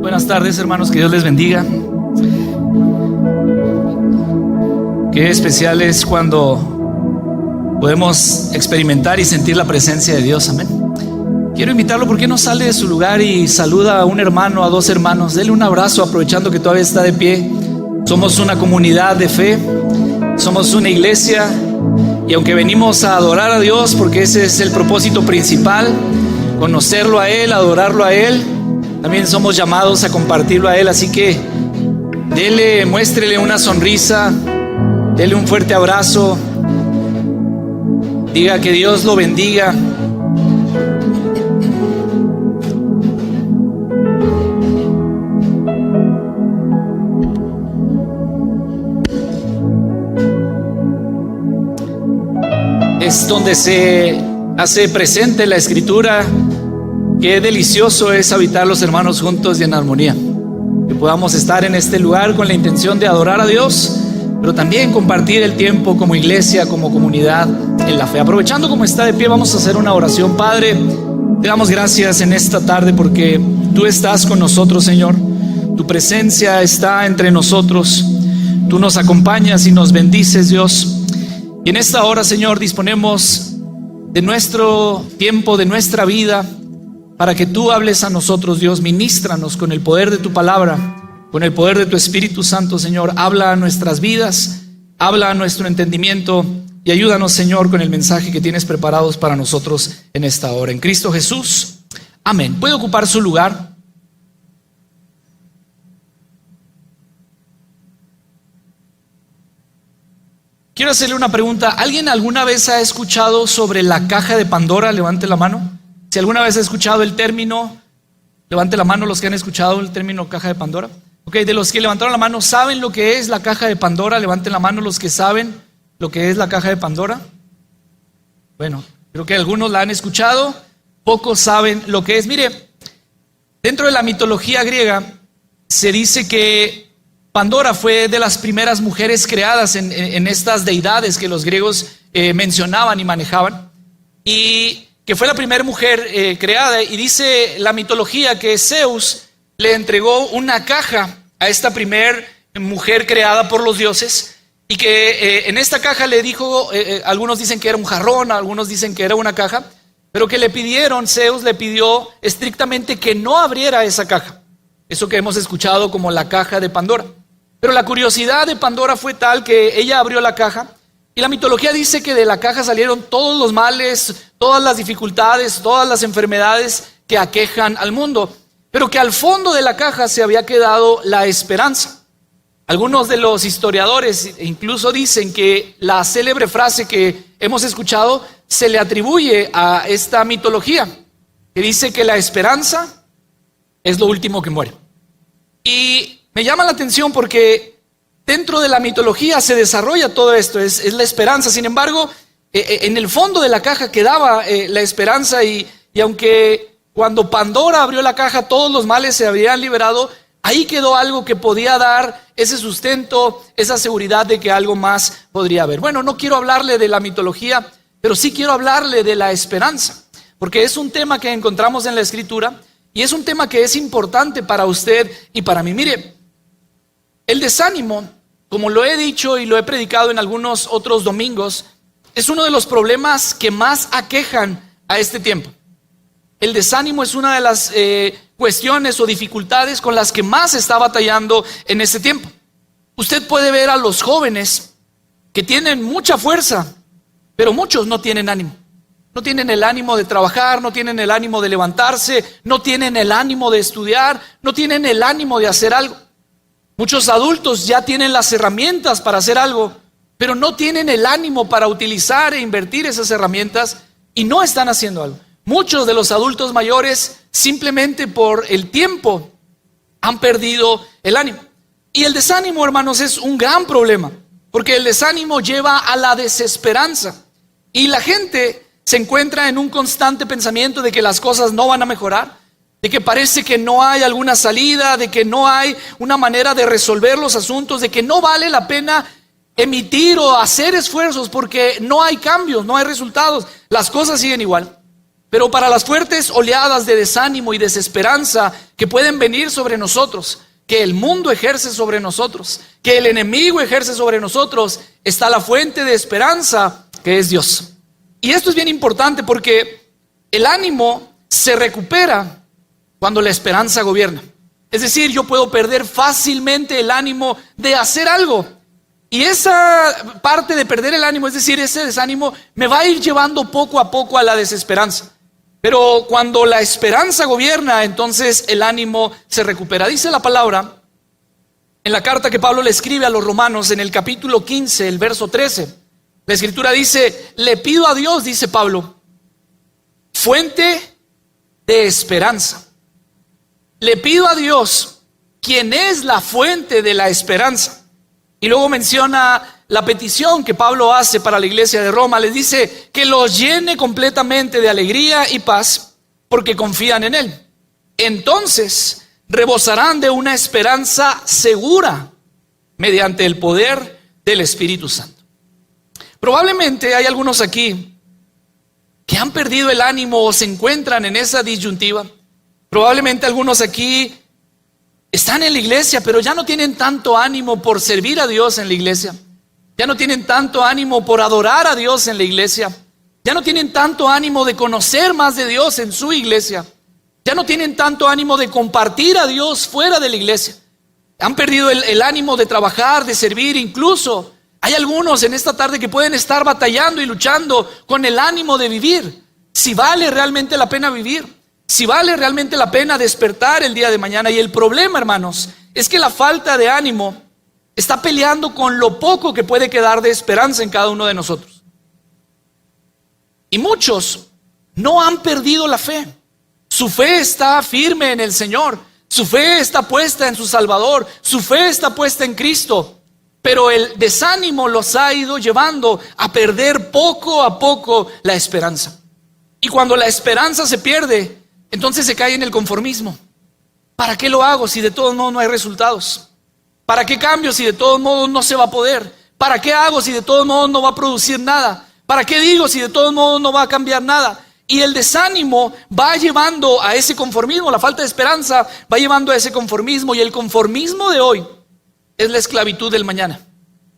Buenas tardes, hermanos, que Dios les bendiga. Qué especial es cuando podemos experimentar y sentir la presencia de Dios, amén. Quiero invitarlo, ¿por qué no sale de su lugar y saluda a un hermano, a dos hermanos? Dele un abrazo aprovechando que todavía está de pie. Somos una comunidad de fe, somos una iglesia, y aunque venimos a adorar a Dios, porque ese es el propósito principal, conocerlo a Él, adorarlo a Él, también somos llamados a compartirlo a Él. Así que muéstrele una sonrisa, dele un fuerte abrazo, diga que Dios lo bendiga. Es donde se hace presente la Escritura. Qué delicioso es habitar los hermanos juntos y en armonía. Que podamos estar en este lugar con la intención de adorar a Dios, pero también compartir el tiempo como iglesia, como comunidad en la fe. Aprovechando como está de pie, vamos a hacer una oración. Padre, te damos gracias en esta tarde porque tú estás con nosotros, Señor. Tu presencia está entre nosotros. Tú nos acompañas y nos bendices, Dios. Y en esta hora, Señor, disponemos de nuestro tiempo, de nuestra vida, para que tú hables a nosotros, Dios. Ministranos con el poder de tu palabra, con el poder de tu Espíritu Santo, Señor. Habla a nuestras vidas, habla a nuestro entendimiento y ayúdanos, Señor, con el mensaje que tienes preparados para nosotros en esta hora. En Cristo Jesús, amén. ¿Puede ocupar su lugar? Quiero hacerle una pregunta. ¿Alguien alguna vez ha escuchado sobre la caja de Pandora? Levante la mano. Si alguna vez ha escuchado el término, levante la mano los que han escuchado el término caja de Pandora. Ok, de los que levantaron la mano, ¿saben lo que es la caja de Pandora? Levanten la mano los que saben lo que es la caja de Pandora. Bueno, creo que algunos la han escuchado, pocos saben lo que es. Mire, dentro de la mitología griega se dice que Pandora fue de las primeras mujeres creadas en estas deidades que los griegos mencionaban y manejaban, y que fue la primera mujer creada. Y dice la mitología que Zeus le entregó una caja a esta primer mujer creada por los dioses, y que en esta caja le dijo, algunos dicen que era un jarrón, algunos dicen que era una caja, pero que le pidieron, Zeus le pidió estrictamente que no abriera esa caja. Eso que hemos escuchado como la caja de Pandora. Pero la curiosidad de Pandora fue tal que ella abrió la caja, y la mitología dice que de la caja salieron todos los males, todas las dificultades, todas las enfermedades que aquejan al mundo, pero que al fondo de la caja se había quedado la esperanza. Algunos de los historiadores incluso dicen que la célebre frase que hemos escuchado se le atribuye a esta mitología, que dice que la esperanza es lo último que muere. Y me llama la atención porque dentro de la mitología se desarrolla todo esto, es la esperanza. Sin embargo, en el fondo de la caja quedaba la esperanza, y aunque cuando Pandora abrió la caja todos los males se habían liberado, ahí quedó algo que podía dar ese sustento, esa seguridad de que algo más podría haber. Bueno, no quiero hablarle de la mitología, pero sí quiero hablarle de la esperanza, porque es un tema que encontramos en la Escritura y es un tema que es importante para usted y para mí. Mire, el desánimo, como lo he dicho y lo he predicado en algunos otros domingos, es uno de los problemas que más aquejan a este tiempo. El desánimo es una de las cuestiones o dificultades con las que más se está batallando en este tiempo. Usted puede ver a los jóvenes que tienen mucha fuerza, pero muchos no tienen ánimo. No tienen el ánimo de trabajar, no tienen el ánimo de levantarse, no tienen el ánimo de estudiar, no tienen el ánimo de hacer algo. Muchos adultos ya tienen las herramientas para hacer algo, pero no tienen el ánimo para utilizar e invertir esas herramientas y no están haciendo algo. Muchos de los adultos mayores, simplemente por el tiempo, han perdido el ánimo. Y el desánimo, hermanos, es un gran problema, porque el desánimo lleva a la desesperanza. Y la gente se encuentra en un constante pensamiento de que las cosas no van a mejorar, de que parece que no hay alguna salida, de que no hay una manera de resolver los asuntos, de que no vale la pena emitir o hacer esfuerzos porque no hay cambios, no hay resultados, las cosas siguen igual. Pero para las fuertes oleadas de desánimo y desesperanza que pueden venir sobre nosotros, que el mundo ejerce sobre nosotros, que el enemigo ejerce sobre nosotros, está la fuente de esperanza que es Dios. Y esto es bien importante porque el ánimo se recupera cuando la esperanza gobierna. Es decir, yo puedo perder fácilmente el ánimo de hacer algo. Y esa parte de perder el ánimo, es decir, ese desánimo, me va a ir llevando poco a poco a la desesperanza. Pero cuando la esperanza gobierna, entonces el ánimo se recupera. Dice la palabra en la carta que Pablo le escribe a los romanos en el capítulo 15, el verso 13. La escritura dice, le pido a Dios, dice Pablo, fuente de esperanza. Le pido a Dios, quien es la fuente de la esperanza. Y luego menciona la petición que Pablo hace para la iglesia de Roma. Les dice que los llene completamente de alegría y paz porque confían en Él. Entonces rebosarán de una esperanza segura mediante el poder del Espíritu Santo. Probablemente hay algunos aquí que han perdido el ánimo o se encuentran en esa disyuntiva. Probablemente algunos aquí están en la iglesia, pero ya no tienen tanto ánimo por servir a Dios en la iglesia. Ya no tienen tanto ánimo por adorar a Dios en la iglesia. Ya no tienen tanto ánimo de conocer más de Dios en su iglesia. Ya no tienen tanto ánimo de compartir a Dios fuera de la iglesia. Han perdido el ánimo de trabajar, de servir. Incluso hay algunos en esta tarde que pueden estar batallando y luchando con el ánimo de vivir. Si vale realmente la pena vivir. Si vale realmente la pena despertar el día de mañana. Y el problema, hermanos, es que la falta de ánimo está peleando con lo poco que puede quedar de esperanza en cada uno de nosotros. Y muchos no han perdido la fe. Su fe está firme en el Señor. Su fe está puesta en su Salvador. Su fe está puesta en Cristo. Pero el desánimo los ha ido llevando a perder poco a poco la esperanza. Y cuando la esperanza se pierde, entonces se cae en el conformismo. ¿Para qué lo hago si de todos modos no hay resultados? ¿Para qué cambio si de todos modos no se va a poder? ¿Para qué hago si de todos modos no va a producir nada? ¿Para qué digo si de todos modos no va a cambiar nada? Y el desánimo va llevando a ese conformismo, la falta de esperanza va llevando a ese conformismo. Y el conformismo de hoy es la esclavitud del mañana.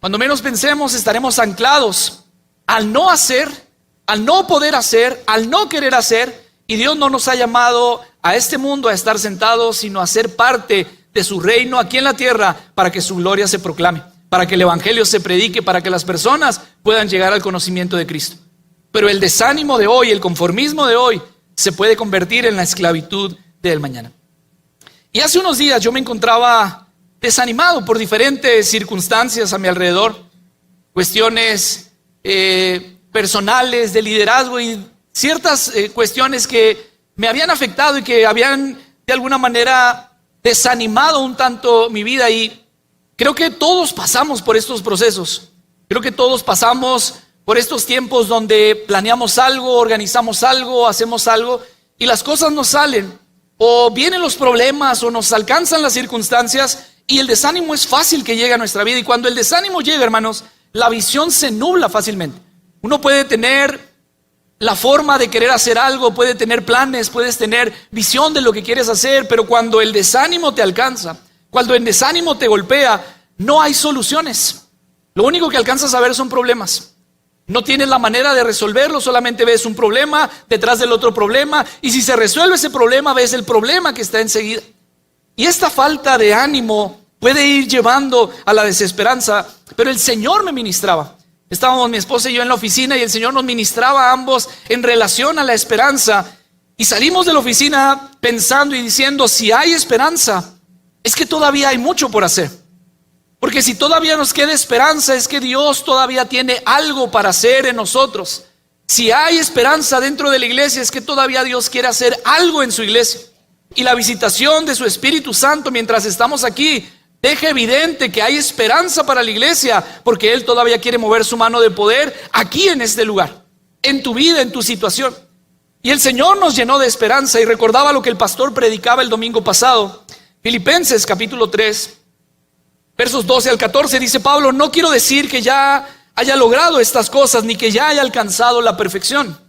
Cuando menos pensemos, estaremos anclados al no hacer, al no poder hacer, al no querer hacer. Y Dios no nos ha llamado a este mundo a estar sentados, sino a ser parte de su reino aquí en la tierra para que su gloria se proclame, para que el evangelio se predique, para que las personas puedan llegar al conocimiento de Cristo. Pero el desánimo de hoy, el conformismo de hoy, se puede convertir en la esclavitud del mañana. Y hace unos días yo me encontraba desanimado por diferentes circunstancias a mi alrededor, cuestiones personales, de liderazgo y ciertas cuestiones que me habían afectado y que habían de alguna manera desanimado un tanto mi vida. Y creo que todos pasamos por estos procesos. Creo que todos pasamos por estos tiempos donde planeamos algo, organizamos algo, hacemos algo y las cosas no salen. O vienen los problemas o nos alcanzan las circunstancias y el desánimo es fácil que llegue a nuestra vida. Y cuando el desánimo llega, hermanos, la visión se nubla fácilmente. Uno puede tener la forma de querer hacer algo, puede tener planes, puedes tener visión de lo que quieres hacer, pero cuando el desánimo te alcanza, cuando el desánimo te golpea, no hay soluciones. Lo único que alcanzas a ver son problemas. No tienes la manera de resolverlo, solamente ves un problema detrás del otro problema, y si se resuelve ese problema, ves el problema que está enseguida. Y esta falta de ánimo puede ir llevando a la desesperanza, pero el Señor me ministraba. Estábamos mi esposa y yo en la oficina y el Señor nos ministraba a ambos en relación a la esperanza. Y salimos de la oficina pensando y diciendo, si hay esperanza, es que todavía hay mucho por hacer. Porque si todavía nos queda esperanza, es que Dios todavía tiene algo para hacer en nosotros. Si hay esperanza dentro de la iglesia, es que todavía Dios quiere hacer algo en su iglesia. Y la visitación de su Espíritu Santo mientras estamos aquí deja evidente que hay esperanza para la iglesia, porque Él todavía quiere mover su mano de poder aquí en este lugar, en tu vida, en tu situación. Y el Señor nos llenó de esperanza y recordaba lo que el pastor predicaba el domingo pasado. Filipenses capítulo 3, versos 12 al 14, dice Pablo, no quiero decir que ya haya logrado estas cosas, ni que ya haya alcanzado la perfección.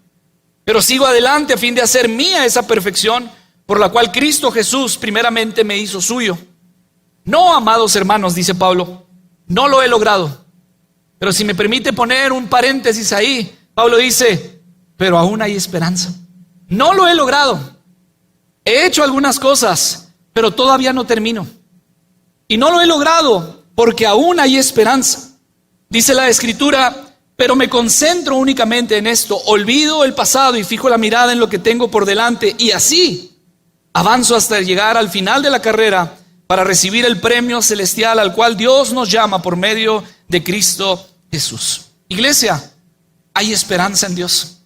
Pero sigo adelante a fin de hacer mía esa perfección, por la cual Cristo Jesús primeramente me hizo suyo. No, amados hermanos, dice Pablo, no lo he logrado. Pero si me permite poner un paréntesis ahí, Pablo dice, pero aún hay esperanza. No lo he logrado. He hecho algunas cosas, pero todavía no termino. Y no lo he logrado porque aún hay esperanza. Dice la Escritura, pero me concentro únicamente en esto, olvido el pasado y fijo la mirada en lo que tengo por delante, y así avanzo hasta llegar al final de la carrera para recibir el premio celestial al cual Dios nos llama por medio de Cristo Jesús. Iglesia, hay esperanza en Dios,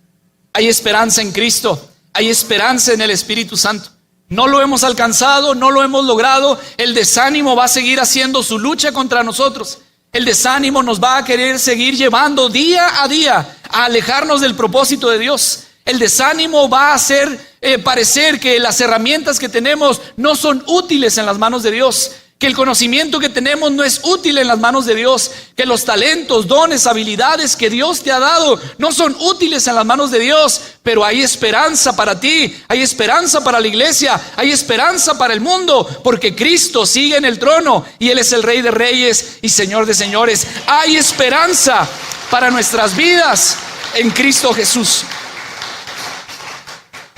hay esperanza en Cristo, hay esperanza en el Espíritu Santo. No lo hemos alcanzado, no lo hemos logrado. El desánimo va a seguir haciendo su lucha contra nosotros. El desánimo nos va a querer seguir llevando día a día a alejarnos del propósito de Dios. El desánimo va a hacer parecer que las herramientas que tenemos no son útiles en las manos de Dios, que el conocimiento que tenemos no es útil en las manos de Dios, que los talentos, dones, habilidades que Dios te ha dado no son útiles en las manos de Dios. Pero hay esperanza para ti, hay esperanza para la iglesia, hay esperanza para el mundo, porque Cristo sigue en el trono y Él es el Rey de Reyes y Señor de Señores. Hay esperanza para nuestras vidas en Cristo Jesús.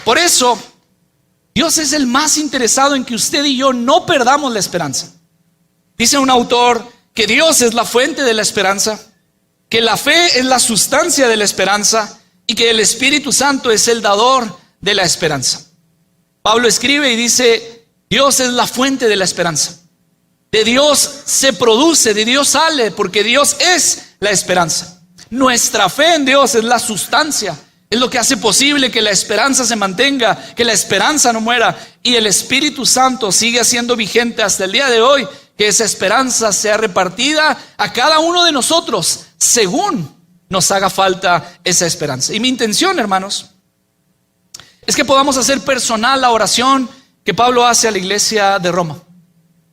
Por eso, Dios es el más interesado en que usted y yo no perdamos la esperanza. Dice un autor que Dios es la fuente de la esperanza, que la fe es la sustancia de la esperanza y que el Espíritu Santo es el dador de la esperanza. Pablo escribe y dice, Dios es la fuente de la esperanza. De Dios se produce, de Dios sale, porque Dios es la esperanza. Nuestra fe en Dios es la sustancia. Es lo que hace posible que la esperanza se mantenga, que la esperanza no muera. Y el Espíritu Santo sigue siendo vigente hasta el día de hoy, que esa esperanza sea repartida a cada uno de nosotros, según nos haga falta esa esperanza. Y mi intención, hermanos, es que podamos hacer personal la oración que Pablo hace a la iglesia de Roma.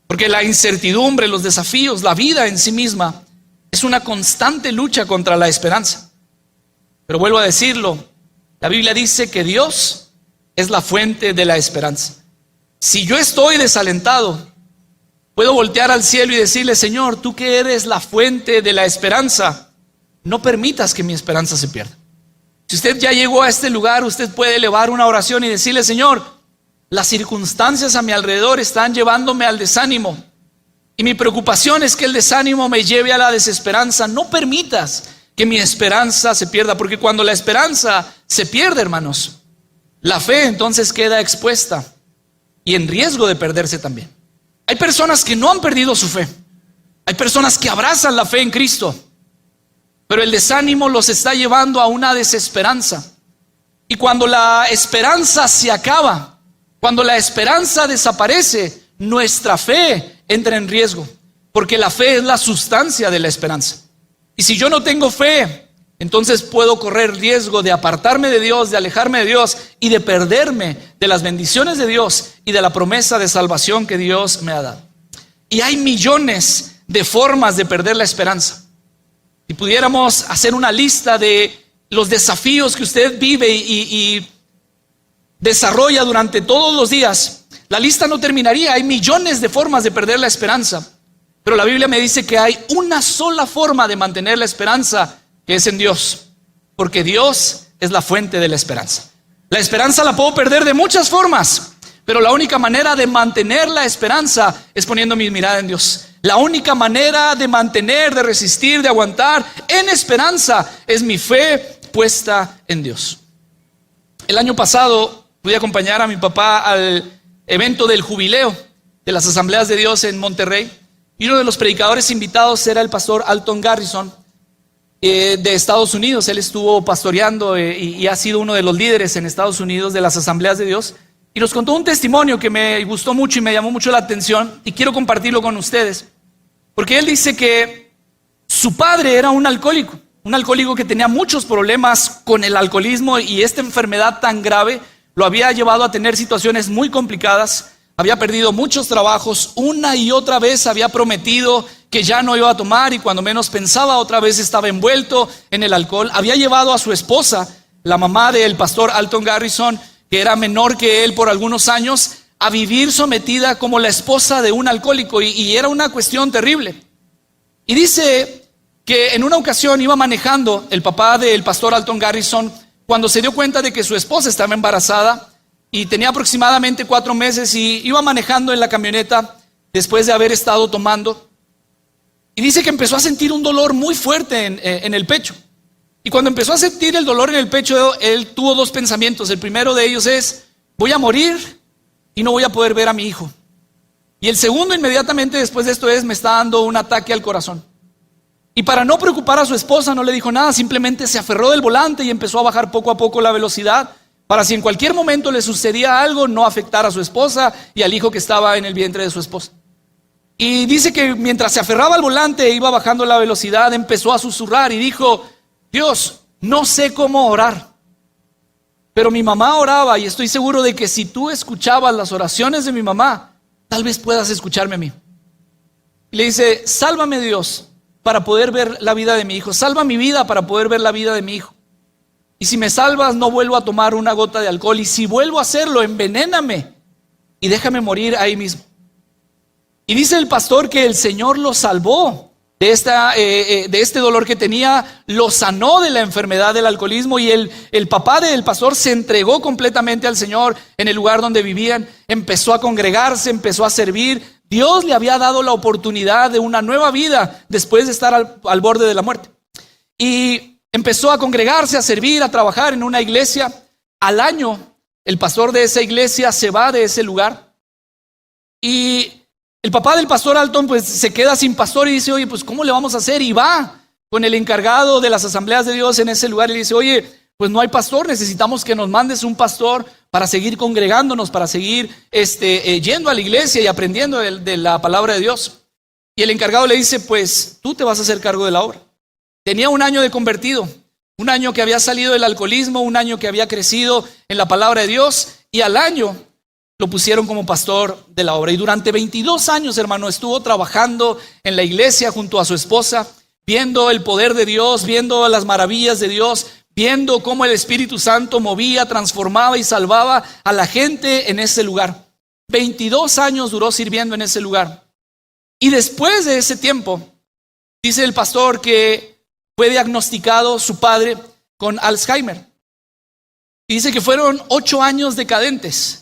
Porque la incertidumbre, los desafíos, la vida en sí misma, es una constante lucha contra la esperanza. Pero vuelvo a decirlo, la Biblia dice que Dios es la fuente de la esperanza. Si yo estoy desalentado, puedo voltear al cielo y decirle, Señor, tú que eres la fuente de la esperanza, no permitas que mi esperanza se pierda. Si usted ya llegó a este lugar, usted puede elevar una oración y decirle, Señor, las circunstancias a mi alrededor están llevándome al desánimo. Y mi preocupación es que el desánimo me lleve a la desesperanza. No permitas que mi esperanza se pierda, porque cuando la esperanza se pierde, hermanos, la fe entonces queda expuesta y en riesgo de perderse también. Hay personas que no han perdido su fe. Hay personas que abrazan la fe en Cristo, pero el desánimo los está llevando a una desesperanza. Y cuando la esperanza se acaba, cuando la esperanza desaparece, nuestra fe entra en riesgo, porque la fe es la sustancia de la esperanza. Y si yo no tengo fe, entonces puedo correr riesgo de apartarme de Dios, de alejarme de Dios y de perderme de las bendiciones de Dios y de la promesa de salvación que Dios me ha dado. Y hay millones de formas de perder la esperanza. Si pudiéramos hacer una lista de los desafíos que usted vive y desarrolla durante todos los días, la lista no terminaría. Hay millones de formas de perder la esperanza. Pero la Biblia me dice que hay una sola forma de mantener la esperanza, que es en Dios, porque Dios es la fuente de la esperanza. La esperanza la puedo perder de muchas formas, pero la única manera de mantener la esperanza es poniendo mi mirada en Dios. La única manera de mantener, de resistir, de aguantar en esperanza es mi fe puesta en Dios. El año pasado pude acompañar a mi papá al evento del jubileo de las Asambleas de Dios en Monterrey. Y uno de los predicadores invitados era el pastor Alton Garrison de Estados Unidos. Él estuvo pastoreando y ha sido uno de los líderes en Estados Unidos de las Asambleas de Dios. Y nos contó un testimonio que me gustó mucho y me llamó mucho la atención. Y quiero compartirlo con ustedes. Porque él dice que su padre era un alcohólico que tenía muchos problemas con el alcoholismo. Y esta enfermedad tan grave lo había llevado a tener situaciones muy complicadas. Había perdido muchos trabajos, una y otra vez había prometido que ya no iba a tomar y cuando menos pensaba otra vez estaba envuelto en el alcohol. Había llevado a su esposa la mamá del pastor Alton Garrison, que era menor que él por algunos años, a vivir sometida como la esposa de un alcohólico, y era una cuestión terrible. Y dice que en una ocasión iba manejando el papá del pastor Alton Garrison cuando se dio cuenta de que su esposa estaba embarazada y tenía aproximadamente 4 meses, y iba manejando en la camioneta después de haber estado tomando. Y dice que empezó a sentir un dolor muy fuerte en el pecho. Y cuando empezó a sentir el dolor en el pecho, él tuvo 2 pensamientos. El primero de ellos es: voy a morir y no voy a poder ver a mi hijo. Y el segundo, inmediatamente después de esto, es: me está dando un ataque al corazón. Y para no preocupar a su esposa, no le dijo nada, simplemente se aferró del volante y empezó a bajar poco a poco la velocidad, para si en cualquier momento le sucedía algo, no afectar a su esposa y al hijo que estaba en el vientre de su esposa. Y dice que mientras se aferraba al volante e iba bajando la velocidad, empezó a susurrar y dijo: Dios, no sé cómo orar, pero mi mamá oraba, y estoy seguro de que si tú escuchabas las oraciones de mi mamá, tal vez puedas escucharme a mí. Y le dice: sálvame, Dios, para poder ver la vida de mi hijo. Salva mi vida para poder ver la vida de mi hijo. Y si me salvas, no vuelvo a tomar una gota de alcohol. Y si vuelvo a hacerlo, envenéname y déjame morir ahí mismo. Y dice el pastor que el Señor lo salvó de este dolor que tenía, lo sanó de la enfermedad del alcoholismo, y el papá del pastor se entregó completamente al Señor en el lugar donde vivían. Empezó a congregarse, empezó a servir. Dios le había dado la oportunidad de una nueva vida después de estar al borde de la muerte. Y empezó a congregarse, a servir, a trabajar en una iglesia. Al año, el pastor de esa iglesia se va de ese lugar, y el papá del pastor Alton pues se queda sin pastor y dice: oye, pues ¿cómo le vamos a hacer? Y va con el encargado de las asambleas de Dios en ese lugar y le dice: oye, pues no hay pastor, necesitamos que nos mandes un pastor para seguir congregándonos, para seguir yendo a la iglesia y aprendiendo de la palabra de Dios. Y el encargado le dice: pues tú te vas a hacer cargo de la obra. Tenía 1 año de convertido, 1 año que había salido del alcoholismo, 1 año que había crecido en la palabra de Dios, y al año lo pusieron como pastor de la obra. Y durante 22 años, hermano, estuvo trabajando en la iglesia junto a su esposa, viendo el poder de Dios, viendo las maravillas de Dios, viendo cómo el Espíritu Santo movía, transformaba y salvaba a la gente en ese lugar. 22 años duró sirviendo en ese lugar. Y después de ese tiempo, dice el pastor que fue diagnosticado su padre con Alzheimer. Y dice que fueron 8 años decadentes.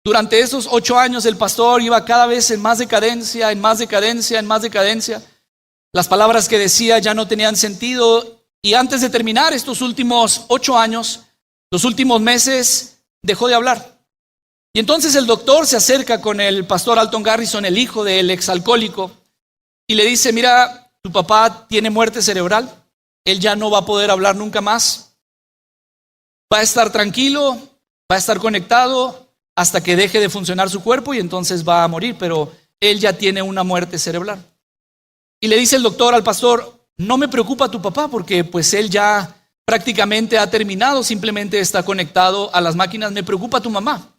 Durante esos 8 años el pastor iba cada vez en más decadencia, en más decadencia, en más decadencia. Las palabras que decía ya no tenían sentido, y antes de terminar estos últimos 8 años, los últimos meses, dejó de hablar. Y entonces el doctor se acerca con el pastor Alton Garrison, el hijo del exalcohólico, y le dice: mira, tu papá tiene muerte cerebral, él ya no va a poder hablar nunca más, va a estar tranquilo, va a estar conectado hasta que deje de funcionar su cuerpo, y entonces va a morir, pero él ya tiene una muerte cerebral. Y le dice el doctor al pastor: no me preocupa tu papá, porque pues él ya prácticamente ha terminado, simplemente está conectado a las máquinas. Me preocupa tu mamá,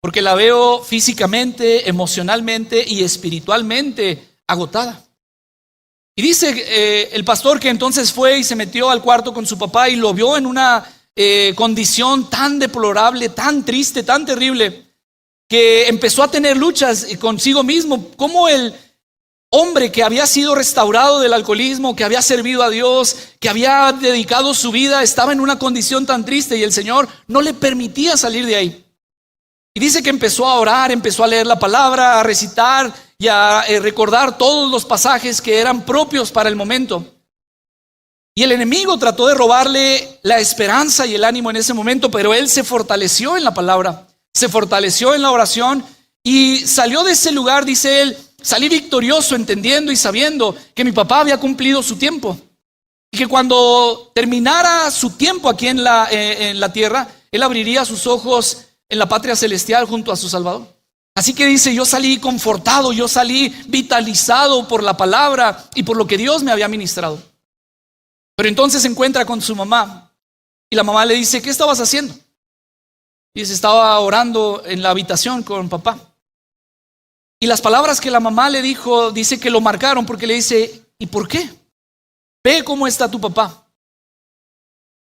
porque la veo físicamente, emocionalmente y espiritualmente agotada. Y dice el pastor que entonces fue y se metió al cuarto con su papá y lo vio en una condición tan deplorable, tan triste, tan terrible, que empezó a tener luchas consigo mismo. Como el hombre que había sido restaurado del alcoholismo, que había servido a Dios, que había dedicado su vida, estaba en una condición tan triste, y el Señor no le permitía salir de ahí. Y dice que empezó a orar, empezó a leer la palabra, a recitar y a recordar todos los pasajes que eran propios para el momento. Y el enemigo trató de robarle la esperanza y el ánimo en ese momento, pero él se fortaleció en la palabra, se fortaleció en la oración y salió de ese lugar, dice él: salí victorioso, entendiendo y sabiendo que mi papá había cumplido su tiempo, y que cuando terminara su tiempo aquí en la tierra, él abriría sus ojos en la patria celestial junto a su Salvador. Así que dice: yo salí confortado, yo salí vitalizado por la palabra y por lo que Dios me había ministrado. Pero entonces se encuentra con su mamá, y la mamá le dice: ¿qué estabas haciendo? Y dice: estaba orando en la habitación con papá. Y las palabras que la mamá le dijo, dice que lo marcaron, porque le dice: ¿y por qué? Ve cómo está tu papá.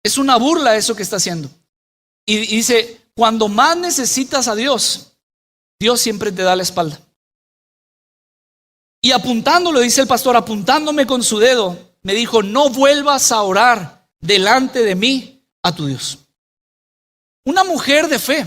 Es una burla eso que está haciendo. Y dice, cuando más necesitas a Dios, Dios siempre te da la espalda. Y apuntándolo, dice el pastor, apuntándome con su dedo, me dijo, no vuelvas a orar delante de mí a tu Dios. Una mujer de fe,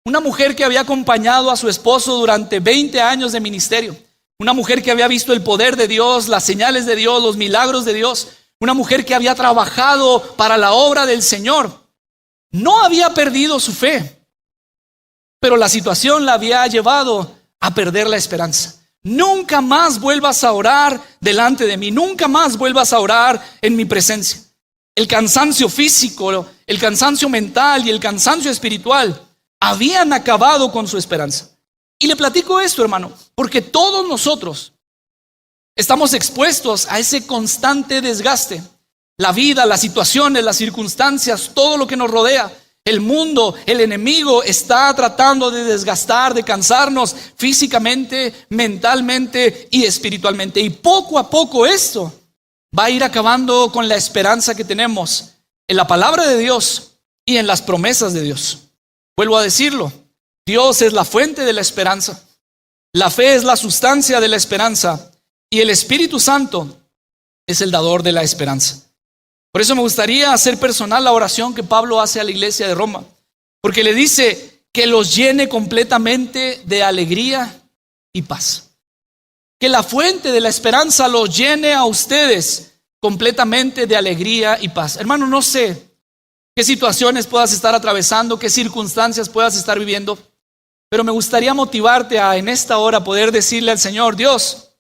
una mujer que había acompañado a su esposo durante 20 años de ministerio, una mujer que había visto el poder de Dios, las señales de Dios, los milagros de Dios, una mujer que había trabajado para la obra del Señor. No había perdido su fe, pero la situación la había llevado a perder la esperanza. Nunca más vuelvas a orar delante de mí, nunca más vuelvas a orar en mi presencia. El cansancio físico, el cansancio mental y el cansancio espiritual habían acabado con su esperanza. Y le platico esto, hermano, porque todos nosotros estamos expuestos a ese constante desgaste. La vida, las situaciones, las circunstancias, todo lo que nos rodea, el mundo, el enemigo está tratando de desgastar, de cansarnos físicamente, mentalmente y espiritualmente. Y poco a poco esto va a ir acabando con la esperanza que tenemos en la palabra de Dios y en las promesas de Dios. Vuelvo a decirlo, Dios es la fuente de la esperanza. La fe es la sustancia de la esperanza y el Espíritu Santo es el dador de la esperanza. Por eso me gustaría hacer personal la oración que Pablo hace a la iglesia de Roma, porque le dice que los llene completamente de alegría y paz. Que la fuente de la esperanza los llene a ustedes completamente de alegría y paz. Hermano, no sé qué situaciones puedas estar atravesando, qué circunstancias puedas estar viviendo, pero me gustaría motivarte a en esta hora poder decirle al Señor, Dios,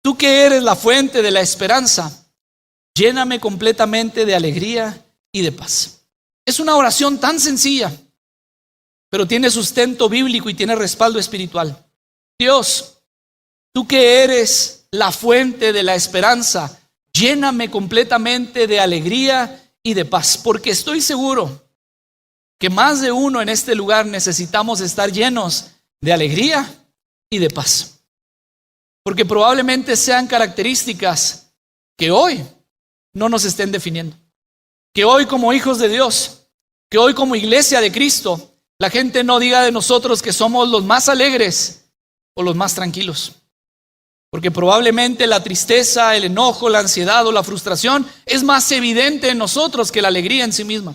tú que eres la fuente de la esperanza, lléname completamente de alegría y de paz. Es una oración tan sencilla, pero tiene sustento bíblico y tiene respaldo espiritual. Dios, tú que eres la fuente de la esperanza, lléname completamente de alegría y de paz, porque estoy seguro que más de uno en este lugar necesitamos estar llenos de alegría y de paz. Porque probablemente sean características que hoy no nos estén definiendo. Que hoy como hijos de Dios, que hoy como iglesia de Cristo, la gente no diga de nosotros que somos los más alegres o los más tranquilos. Porque probablemente la tristeza, el enojo, la ansiedad o la frustración es más evidente en nosotros que la alegría en sí misma.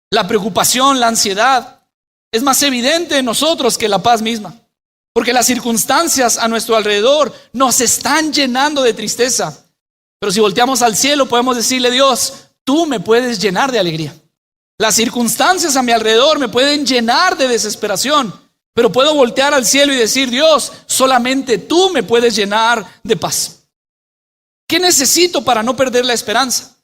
La preocupación, la ansiedad es más evidente en nosotros que la paz misma. Porque las circunstancias a nuestro alrededor nos están llenando de tristeza. Pero si volteamos al cielo podemos decirle, Dios, tú me puedes llenar de alegría. Las circunstancias a mi alrededor me pueden llenar de desesperación, pero puedo voltear al cielo y decir, Dios, solamente tú me puedes llenar de paz. ¿Qué necesito para no perder la esperanza?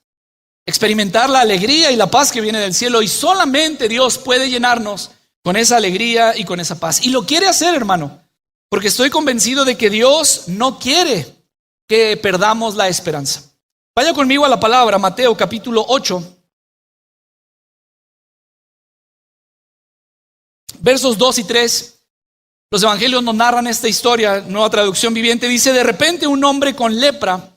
Experimentar la alegría y la paz que viene del cielo, y solamente Dios puede llenarnos con esa alegría y con esa paz. Y lo quiere hacer, hermano, porque estoy convencido de que Dios no quiere que perdamos la esperanza. Vaya conmigo a la palabra, Mateo capítulo 8, versos 2 y 3. Los evangelios nos narran esta historia. Nueva Traducción Viviente dice, de repente un hombre con lepra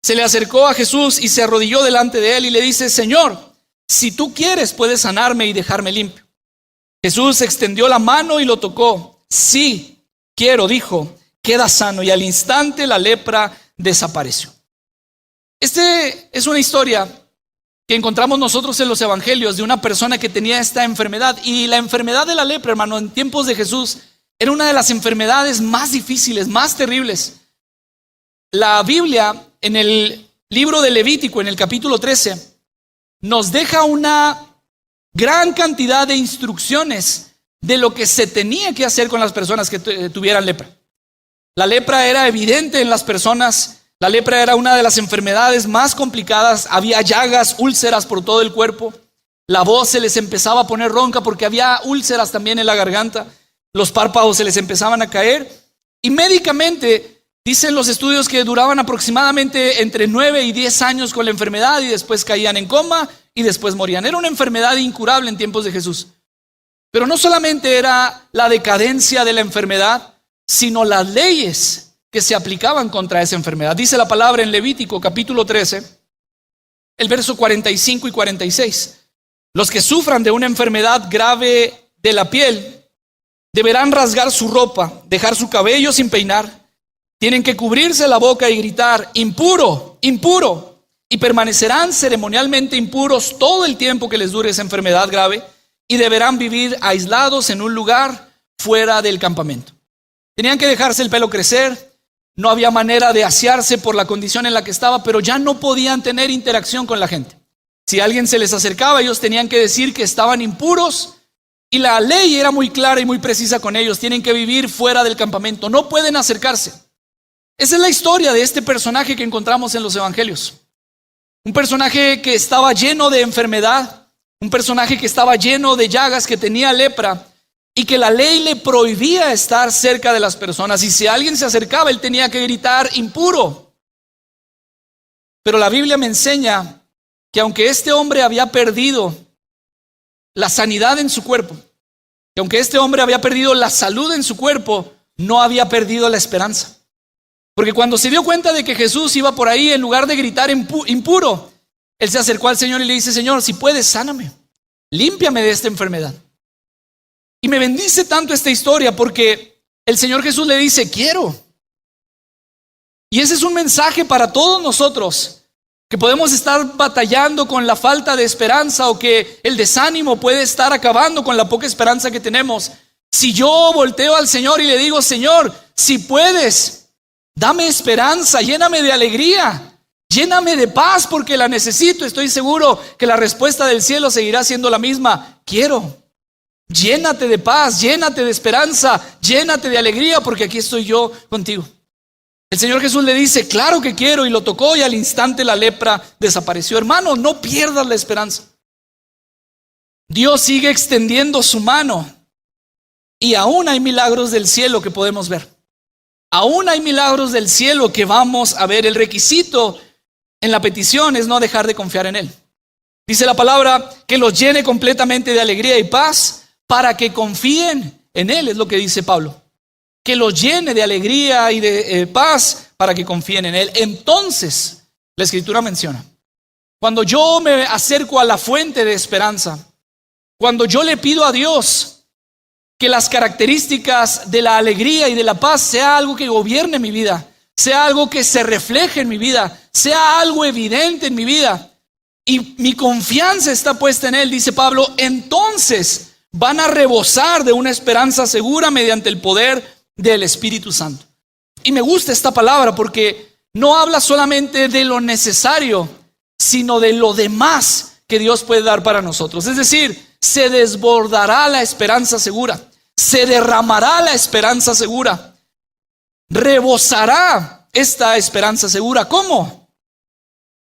se le acercó a Jesús y se arrodilló delante de él y le dice, Señor, si tú quieres puedes sanarme y dejarme limpio. Jesús extendió la mano y lo tocó. Sí, quiero, dijo, queda sano, y al instante la lepra desapareció. Este es una historia que encontramos nosotros en los evangelios de una persona que tenía esta enfermedad. Y la enfermedad de la lepra, hermano, en tiempos de Jesús era una de las enfermedades más difíciles, más terribles. La Biblia, en el libro de Levítico, en el capítulo 13, nos deja una gran cantidad de instrucciones de lo que se tenía que hacer con las personas que tuvieran lepra. La lepra era evidente en las personas. La lepra era una de las enfermedades más complicadas. Había llagas, úlceras por todo el cuerpo. La voz se les empezaba a poner ronca porque había úlceras también en la garganta. Los párpados se les empezaban a caer. Y médicamente, dicen los estudios que duraban aproximadamente entre 9 y 10 años con la enfermedad y después caían en coma y después morían. Era una enfermedad incurable en tiempos de Jesús. Pero no solamente era la decadencia de la enfermedad, sino las leyes que se aplicaban contra esa enfermedad. Dice la palabra en Levítico capítulo 13, el verso 45 y 46. Los que sufran de una enfermedad grave de la piel deberán rasgar su ropa, dejar su cabello sin peinar. Tienen que cubrirse la boca y gritar: impuro, impuro. Y permanecerán ceremonialmente impuros todo el tiempo que les dure esa enfermedad grave, y deberán vivir aislados en un lugar fuera del campamento. Tenían que dejarse el pelo crecer. No había manera de asearse por la condición en la que estaba, pero ya no podían tener interacción con la gente. Si alguien se les acercaba, ellos tenían que decir que estaban impuros, y la ley era muy clara y muy precisa con ellos. Tienen que vivir fuera del campamento, no pueden acercarse. Esa es la historia de este personaje que encontramos en los evangelios. Un personaje que estaba lleno de enfermedad, un personaje que estaba lleno de llagas, que tenía lepra, y que la ley le prohibía estar cerca de las personas. Y si alguien se acercaba, él tenía que gritar: impuro. Pero la Biblia me enseña que aunque este hombre había perdido la sanidad en su cuerpo, que aunque este hombre había perdido la salud en su cuerpo, no había perdido la esperanza. Porque cuando se dio cuenta de que Jesús iba por ahí, en lugar de gritar impuro, él se acercó al Señor y le dice: Señor, si puedes, sáname, límpiame de esta enfermedad. Y me bendice tanto esta historia porque el Señor Jesús le dice: quiero. Y ese es un mensaje para todos nosotros, que podemos estar batallando con la falta de esperanza, o que el desánimo puede estar acabando con la poca esperanza que tenemos. Si yo volteo al Señor y le digo: Señor, si puedes, dame esperanza, lléname de alegría, lléname de paz porque la necesito, estoy seguro que la respuesta del cielo seguirá siendo la misma: quiero. Llénate de paz, llénate de esperanza, llénate de alegría, porque aquí estoy yo contigo. El Señor Jesús le dice: claro que quiero, y lo tocó, y al instante la lepra desapareció. Hermano, no pierdas la esperanza. Dios sigue extendiendo su mano, y aún hay milagros del cielo que podemos ver. Aún hay milagros del cielo que vamos a ver. El requisito en la petición es no dejar de confiar en Él. Dice la palabra que los llene completamente de alegría y paz, para que confíen en Él, es lo que dice Pablo. Que los llene de alegría y de paz, para que confíen en Él. Entonces, la Escritura menciona, cuando yo me acerco a la fuente de esperanza, cuando yo le pido a Dios que las características de la alegría y de la paz sea algo que gobierne mi vida, sea algo que se refleje en mi vida, sea algo evidente en mi vida, y mi confianza está puesta en Él, dice Pablo, entonces van a rebosar de una esperanza segura mediante el poder del Espíritu Santo. Y me gusta esta palabra porque no habla solamente de lo necesario, sino de lo demás que Dios puede dar para nosotros. Es decir, se desbordará la esperanza segura, se derramará la esperanza segura, rebosará esta esperanza segura. ¿Cómo?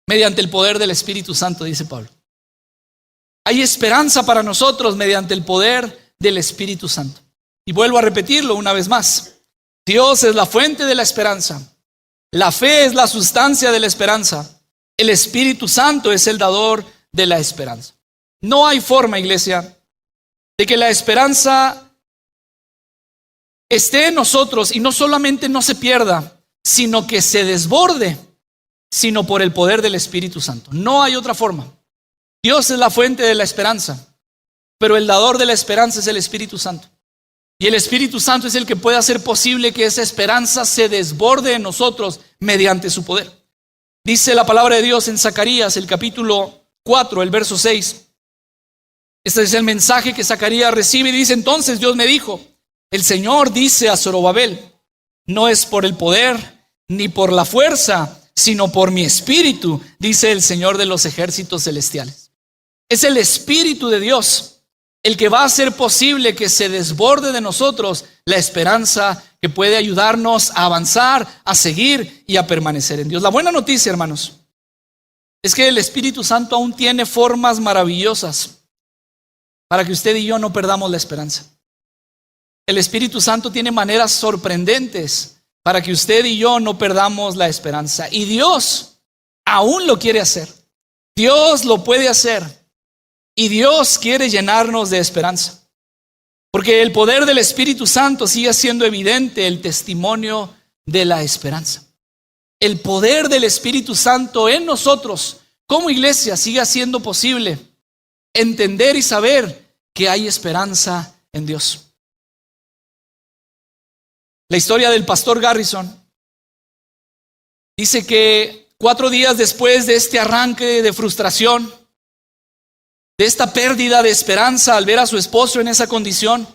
Mediante el poder del Espíritu Santo, dice Pablo. Hay esperanza para nosotros mediante el poder del Espíritu Santo. Y vuelvo a repetirlo una vez más. Dios es la fuente de la esperanza. La fe es la sustancia de la esperanza. El Espíritu Santo es el dador de la esperanza. No hay forma, iglesia, de que la esperanza esté en nosotros y no solamente no se pierda, sino que se desborde, sino por el poder del Espíritu Santo. No hay otra forma. Dios es la fuente de la esperanza, pero el dador de la esperanza es el Espíritu Santo. Y el Espíritu Santo es el que puede hacer posible que esa esperanza se desborde en nosotros mediante su poder. Dice la palabra de Dios en Zacarías, el capítulo 4, el verso 6. Este es el mensaje que Zacarías recibe y dice: entonces Dios me dijo, el Señor dice a Zorobabel, no es por el poder ni por la fuerza, sino por mi espíritu, dice el Señor de los ejércitos celestiales. Es el Espíritu de Dios el que va a hacer posible que se desborde de nosotros la esperanza que puede ayudarnos a avanzar, a seguir y a permanecer en Dios. La buena noticia, hermanos, es que el Espíritu Santo aún tiene formas maravillosas para que usted y yo no perdamos la esperanza. El Espíritu Santo tiene maneras sorprendentes para que usted y yo no perdamos la esperanza. Y Dios aún lo quiere hacer. Dios lo puede hacer. Y Dios quiere llenarnos de esperanza. Porque el poder del Espíritu Santo sigue siendo evidente el testimonio de la esperanza. El poder del Espíritu Santo en nosotros ¿Cómo, iglesia, sigue siendo posible entender y saber que hay esperanza en Dios? La historia del pastor Garrison dice que 4 días después de este arranque de frustración, de esta pérdida de esperanza al ver a su esposo en esa condición,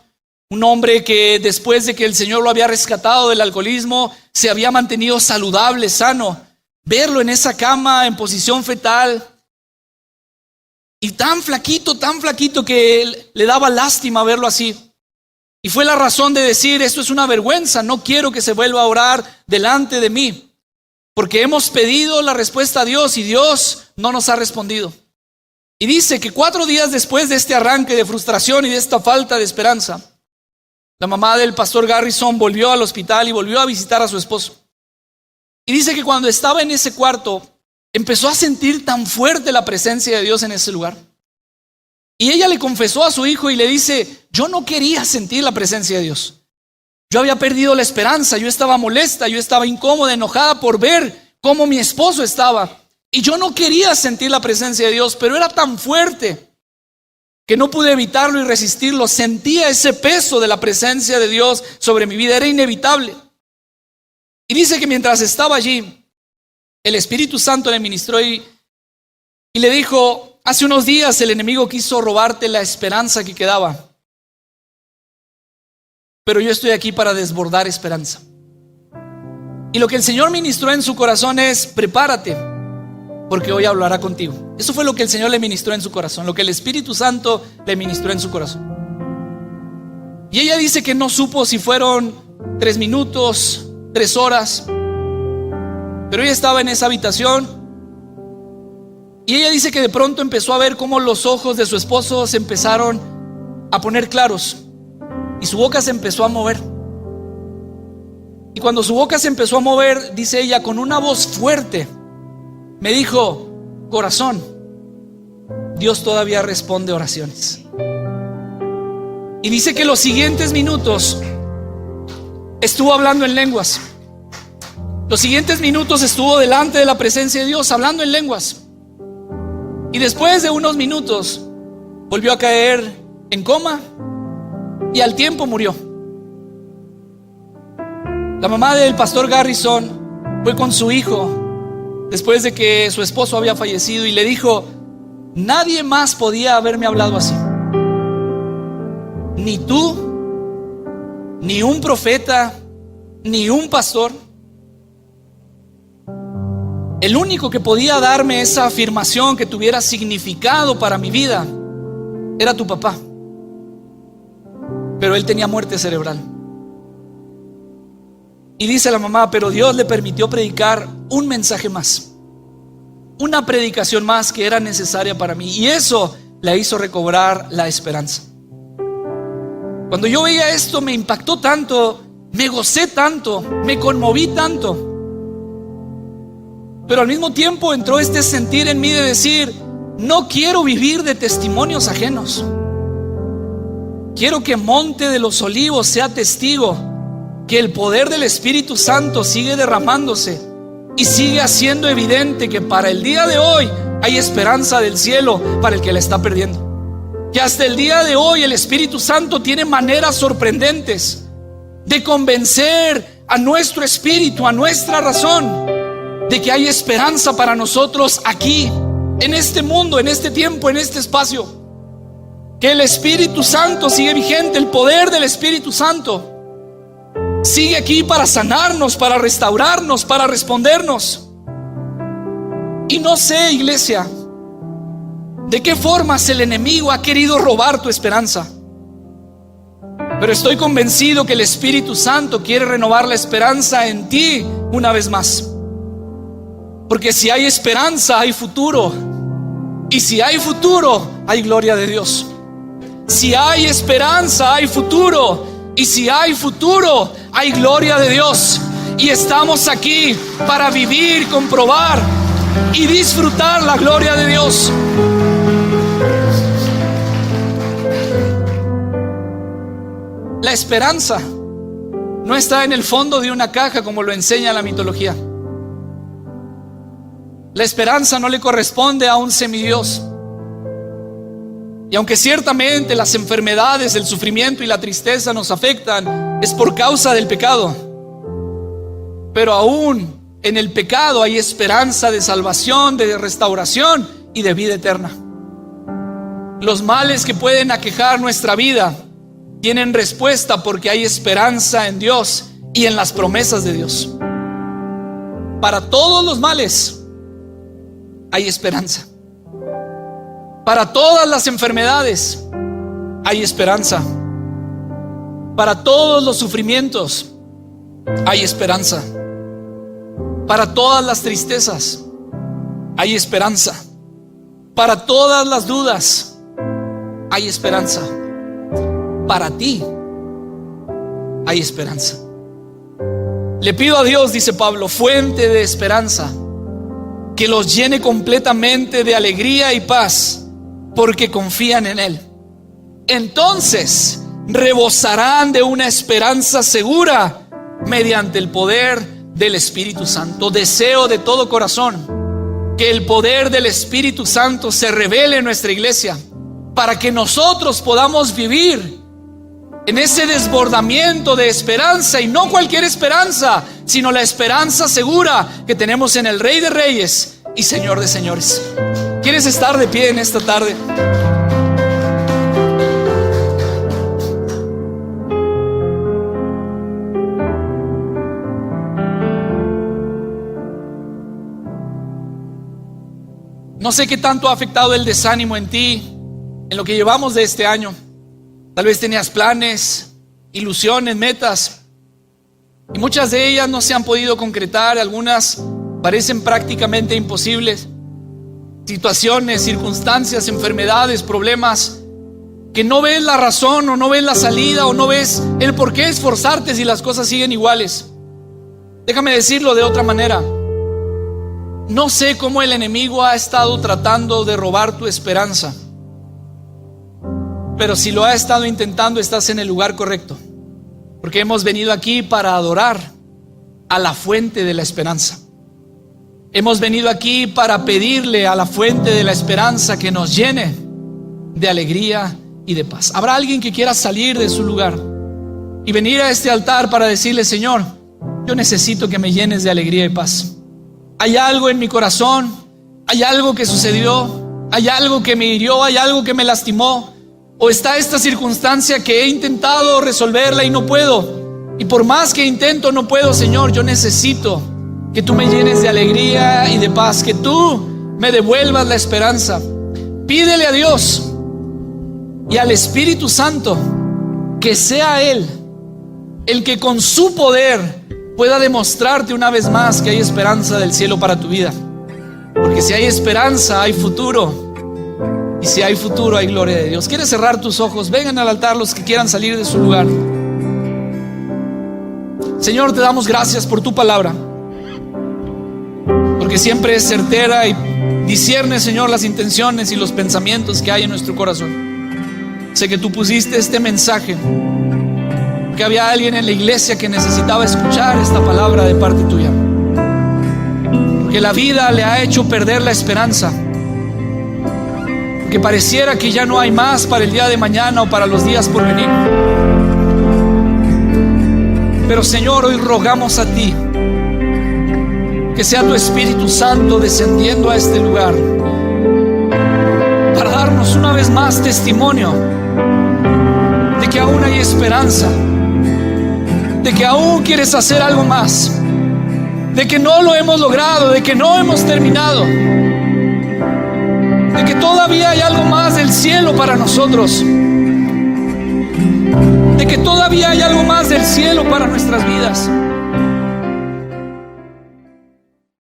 un hombre que después de que el Señor lo había rescatado del alcoholismo, se había mantenido saludable, sano, verlo en esa cama en posición fetal y tan flaquito que le daba lástima verlo así. Y fue la razón de decir: esto es una vergüenza, no quiero que se vuelva a orar delante de mí, porque hemos pedido la respuesta a Dios y Dios no nos ha respondido. Y dice que 4 días después de este arranque de frustración y de esta falta de esperanza, la mamá del pastor Garrison volvió al hospital y volvió a visitar a su esposo. Y dice que cuando estaba en ese cuarto, empezó a sentir tan fuerte la presencia de Dios en ese lugar. Y ella le confesó a su hijo y le dice: yo no quería sentir la presencia de Dios. Yo había perdido la esperanza, yo estaba molesta, yo estaba incómoda, enojada por ver cómo mi esposo estaba. Y yo no quería sentir la presencia de Dios, pero era tan fuerte que no pude evitarlo y resistirlo. Sentía ese peso de la presencia de Dios sobre mi vida, era inevitable. Y dice que mientras estaba allí, el Espíritu Santo le ministró y le dijo: hace unos días el enemigo quiso robarte la esperanza que quedaba, pero yo estoy aquí para desbordar esperanza. Y lo que el Señor ministró en su corazón es: prepárate, porque hoy hablará contigo. Eso fue lo que el Señor le ministró en su corazón, lo que el Espíritu Santo le ministró en su corazón. Y ella dice que no supo si fueron 3 minutos, 3 horas, pero ella estaba en esa habitación y ella dice que de pronto empezó a ver cómo los ojos de su esposo se empezaron a poner claros y su boca se empezó a mover. Y cuando su boca se empezó a mover, dice ella, con una voz fuerte, me dijo: corazón, Dios todavía responde oraciones. Y dice que los siguientes minutos estuvo hablando en lenguas. Los siguientes minutos estuvo delante de la presencia de Dios hablando en lenguas. Y después de unos minutos volvió a caer en coma y al tiempo murió. La mamá del pastor Garrison fue con su hijo después de que su esposo había fallecido y le dijo: nadie más podía haberme hablado así. Ni tú, ni un profeta, ni un pastor. El único que podía darme esa afirmación que tuviera significado para mi vida era tu papá. Pero él tenía muerte cerebral. Y dice la mamá: pero Dios le permitió predicar un mensaje más, una predicación más que era necesaria para mí, y eso la hizo recobrar la esperanza. Cuando yo veía esto, me impactó tanto, me gocé tanto, me conmoví tanto, pero al mismo tiempo entró este sentir en mí de decir: no quiero vivir de testimonios ajenos. Quiero que Monte de los Olivos sea testigo que el poder del Espíritu Santo sigue derramándose y sigue haciendo evidente que para el día de hoy hay esperanza del cielo para el que la está perdiendo. Que hasta el día de hoy el Espíritu Santo tiene maneras sorprendentes de convencer a nuestro espíritu, a nuestra razón, de que hay esperanza para nosotros aquí, en este mundo, en este tiempo, en este espacio. Que el Espíritu Santo sigue vigente, el poder del Espíritu Santo sigue aquí para sanarnos, para restaurarnos, para respondernos. Y no sé, iglesia, de qué formas el enemigo ha querido robar tu esperanza, pero estoy convencido que el Espíritu Santo quiere renovar la esperanza en ti una vez más. Porque si hay esperanza, hay futuro. Y si hay futuro, hay gloria de Dios. Si hay esperanza, hay futuro. Y si hay futuro, hay gloria de Dios. Y estamos aquí para vivir, comprobar y disfrutar la gloria de Dios. La esperanza no está en el fondo de una caja como lo enseña la mitología. La esperanza no le corresponde a un semidios. Y aunque ciertamente las enfermedades, el sufrimiento y la tristeza nos afectan, es por causa del pecado. Pero aún en el pecado hay esperanza de salvación, de restauración y de vida eterna. Los males que pueden aquejar nuestra vida tienen respuesta porque hay esperanza en Dios y en las promesas de Dios. Para todos los males hay esperanza. Para todas las enfermedades hay esperanza. Para todos los sufrimientos hay esperanza. Para todas las tristezas hay esperanza. Para todas las dudas hay esperanza. Para ti hay esperanza. Le pido a Dios, dice Pablo, fuente de esperanza, que los llene completamente de alegría y paz porque confían en Él. Entonces rebosarán de una esperanza segura mediante el poder del Espíritu Santo. Deseo de todo corazón que el poder del Espíritu Santo se revele en nuestra iglesia para que nosotros podamos vivir en ese desbordamiento de esperanza, y no cualquier esperanza, sino la esperanza segura que tenemos en el Rey de Reyes y Señor de Señores. ¿Quieres estar de pie en esta tarde? No sé qué tanto ha afectado el desánimo en ti en lo que llevamos de este año. Tal vez tenías planes, ilusiones, metas, y muchas de ellas no se han podido concretar. Algunas parecen prácticamente imposibles. Situaciones, circunstancias, enfermedades, problemas que no ves la razón o no ves la salida o no ves el por qué esforzarte si las cosas siguen iguales. Déjame decirlo de otra manera. No sé cómo el enemigo ha estado tratando de robar tu esperanza, pero si lo ha estado intentando, estás en el lugar correcto, porque hemos venido aquí para adorar a la fuente de la esperanza. Hemos venido aquí para pedirle a la fuente de la esperanza que nos llene de alegría y de paz. ¿Habrá alguien que quiera salir de su lugar y venir a este altar para decirle: Señor, yo necesito que me llenes de alegría y paz? Hay algo en mi corazón, hay algo que sucedió, hay algo que me hirió, hay algo que me lastimó, o está esta circunstancia que he intentado resolverla y no puedo, y por más que intento no puedo. Señor, yo necesito que tú me llenes de alegría y de paz, que tú me devuelvas la esperanza. Pídele a Dios y al Espíritu Santo que sea Él el que con su poder pueda demostrarte una vez más que hay esperanza del cielo para tu vida. Porque si hay esperanza, hay futuro. Y si hay futuro, hay gloria de Dios. ¿Quieres cerrar tus ojos? Vengan al altar los que quieran salir de su lugar. Señor, te damos gracias por tu palabra, porque siempre es certera y discierne, Señor, las intenciones y los pensamientos que hay en nuestro corazón. Sé que tú pusiste este mensaje, que había alguien en la iglesia que necesitaba escuchar esta palabra de parte tuya, porque la vida le ha hecho perder la esperanza, que pareciera que ya no hay más para el día de mañana o para los días por venir. Pero Señor, hoy rogamos a ti que sea tu Espíritu Santo descendiendo a este lugar para darnos una vez más testimonio de que aún hay esperanza, de que aún quieres hacer algo más, de que no lo hemos logrado, de que no hemos terminado, de que todavía hay algo más del cielo para nosotros, de que todavía hay algo más del cielo para nuestras vidas.